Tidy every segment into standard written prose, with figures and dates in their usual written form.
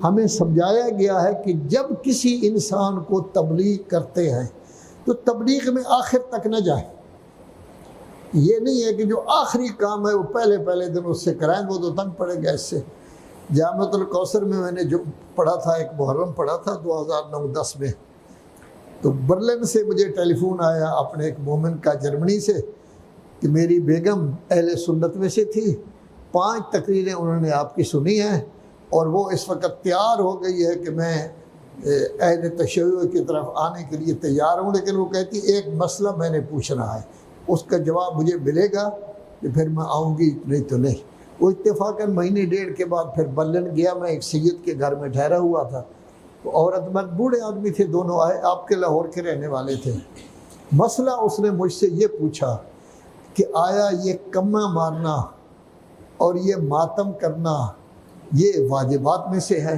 हमें समझाया गया है कि जब किसी इंसान को तबलीग करते हैं तो तबलीग में आखिर तक न जाए। ये नहीं है कि जो आखिरी काम है वो पहले पहले दिन उससे कराएं, वो तो तंग पड़ेगा इससे। जामिअतुल कौसर में मैंने जो पढ़ा था, एक मुहर्रम पढ़ा था 2009-10 में, तो बर्लिन से मुझे टेलीफोन आया अपने एक मोमिन का जर्मनी से कि मेरी बेगम अहले सुन्नत में से थी, 5 तकरीरें उन्होंने आपकी सुनी हैं और वो इस वक्त तैयार हो गई है कि मैं अहले तशय्युअ की तरफ आने के लिए तैयार हूँ, लेकिन वो कहती एक मसला मैंने पूछना है, उसका जवाब मुझे मिलेगा कि फिर मैं आऊँगी, नहीं तो नहीं। वो इत्तेफाकन महीने 1.5 के बाद फिर बर्लिन गया। मैं एक सैयद के घर में ठहरा हुआ था, तो औरत मर्द बूढ़े आदमी थे, दोनों आए, आपके लाहौर के रहने वाले थे। मसला उसने मुझसे ये पूछा कि आया ये कम्मा मारना और ये मातम करना ये वाजिबात में से है?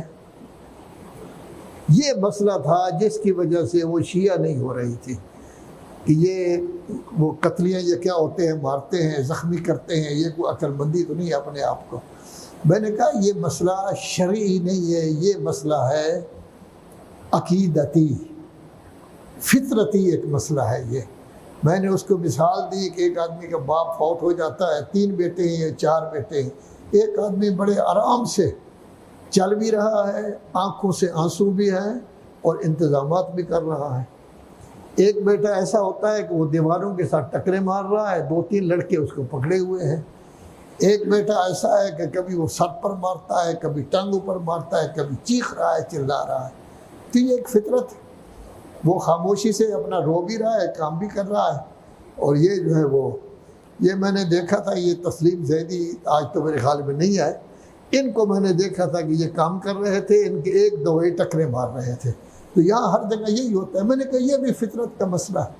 ये मसला था जिसकी वजह से वो शिया नहीं हो रही थी कि ये वो कत्लियाँ ये क्या होते हैं, मारते हैं, ज़ख्मी करते हैं, ये कोई अक्लमंदी तो नहीं अपने आप को। मैंने कहा ये मसला शरई नहीं है, ये मसला है अकीदती, फितरती एक मसला है ये। मैंने उसको मिसाल दी कि एक आदमी का बाप फौत हो जाता है, 3 बेटे हैं या 4 बेटे हैं, एक आदमी बड़े आराम से चल भी रहा है, आँखों से आंसू भी हैं और इंतज़ामात भी कर रहा है। एक बेटा ऐसा होता है कि वो दीवारों के साथ टकरे मार रहा है, 2-3 लड़के उसको पकड़े हुए हैं। एक बेटा ऐसा है कि कभी वो सर पर मारता है, कभी टांगों पर मारता है, कभी चीख रहा है, चिल्ला रहा है। तो ये एक फितरत है, वो खामोशी से अपना रो भी रहा है, काम भी कर रहा है। और ये जो है वो, ये मैंने देखा था, ये तस्लीम ज़ैदी आज तो मेरे ख्याल में नहीं आए, इनको मैंने देखा था कि ये काम कर रहे थे, इनके 1-2 ही टकरे मार रहे थे। तो यहाँ हर जगह यही होता है। मैंने कहा ये भी फितरत का मसला है।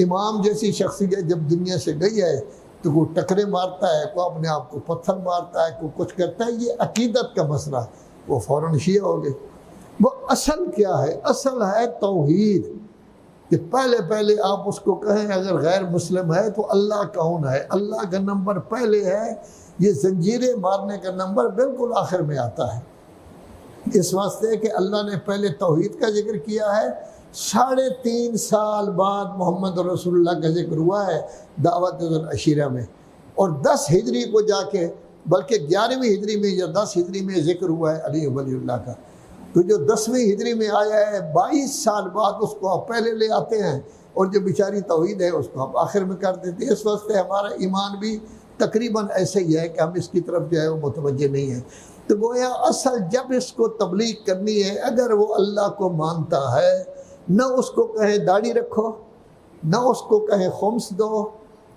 इमाम जैसी शख्सियत जब दुनिया से गई है तो कोई टकरे मारता है, कोई अपने आप को पत्थर मारता है, कोई कुछ करता है, ये अकीदत का मसला है, वो फ़ौरन शिया हो गए। वो असल क्या है? असल है तौहीद, कि पहले पहले आप उसको कहें अगर गैर मुस्लिम है तो अल्लाह कौन है, अल्लाह का नंबर पहले है, ये जंजीरें मारने का नंबर बिल्कुल आखिर में आता है। इस वास्ते कि अल्लाह ने पहले तौहीद का जिक्र किया है, 3.5 साल बाद मोहम्मद रसूलुल्लाह का जिक्र हुआ है दावत अशीरा में, और 10 हिजरी को जाके, बल्कि 11वीं हिजरी में या 10 हिजरी में जिक्र हुआ है अली वलीउल्लाह का। तो जो 10वीं हिजरी में आया है 22 साल बाद उसको आप पहले ले आते हैं, और जो बेचारी तौहीद है उसको आप आखिर में कर देते हैं। इस वास्ते हमारा ईमान भी तकरीबन ऐसे ही है कि हम इसकी तरफ जो है वो मुतवज्जे नहीं है। तो गोया असल जब इसको तबलीग करनी है, अगर वो अल्लाह को मानता है, न उसको कहें दाढ़ी रखो, न उसको कहें खुम्स दो,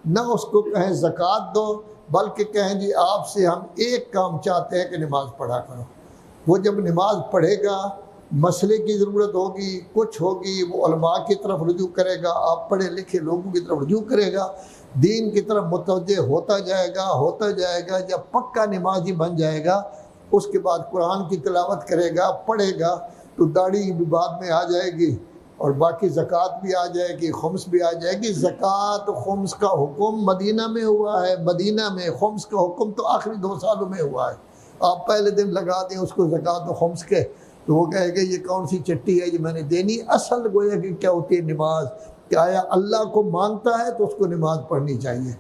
न उसको कहें ज़कात दो, बल्कि कहें जी आपसे हम एक काम चाहते हैं कि नमाज़ पढ़ा करो। वो जब नमाज पढ़ेगा, मसले की ज़रूरत होगी, कुछ होगी, वो उलमा की तरफ रुजू करेगा, आप पढ़े लिखे लोगों की तरफ रुजू करेगा, दीन की तरफ मुतवज्जे होता जाएगा। जब पक्का नमाजी बन जाएगा, उसके बाद कुरान की तिलावत करेगा, पढ़ेगा, तो दाढ़ी भी बाद में आ जाएगी और बाकी ज़कात भी आ जाएगी, खुम्स भी आ जाएगी। ज़कात खुम्स का हुक्म मदीना में हुआ है, मदीना में खुम्स का हुक्म तो आखिरी 2 सालों में हुआ है। आप पहले दिन लगा दें उसको ज़कात और खुम्स के, तो वो कहेगा ये कौन सी चिट्ठी है जो मैंने देनी। असल गोया कि क्या होती है नमाज, कि आया अल्लाह को मानता है तो उसको नमाज पढ़नी चाहिए।